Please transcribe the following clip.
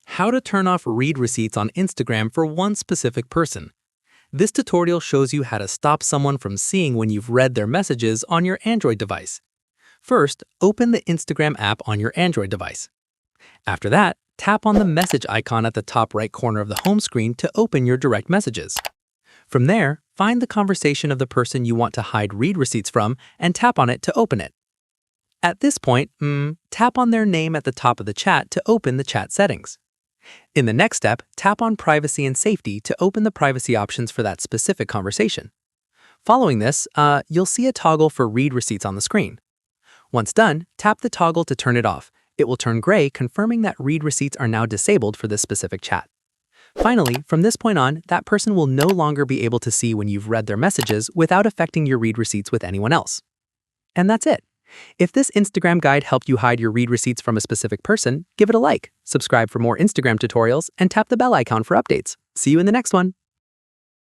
How to turn off read receipts on Instagram for one specific person. This tutorial shows you how to stop someone from seeing when you've read their messages on your Android device. First, open the Instagram app on your Android device. After that, tap on the message icon at the top right corner of the home screen to open your direct messages. From there, find the conversation of the person you want to hide read receipts from and tap on it to open it. At this point, tap on their name at the top of the chat to open the chat settings. In the next step, tap on Privacy and Safety to open the privacy options for that specific conversation. Following this, you'll see a toggle for read receipts on the screen. Once done, tap the toggle to turn it off. It will turn gray, confirming that read receipts are now disabled for this specific chat. Finally, from this point on, that person will no longer be able to see when you've read their messages without affecting your read receipts with anyone else. And that's it. If this Instagram guide helped you hide your read receipts from a specific person, give it a like, subscribe for more Instagram tutorials, and tap the bell icon for updates. See you in the next one.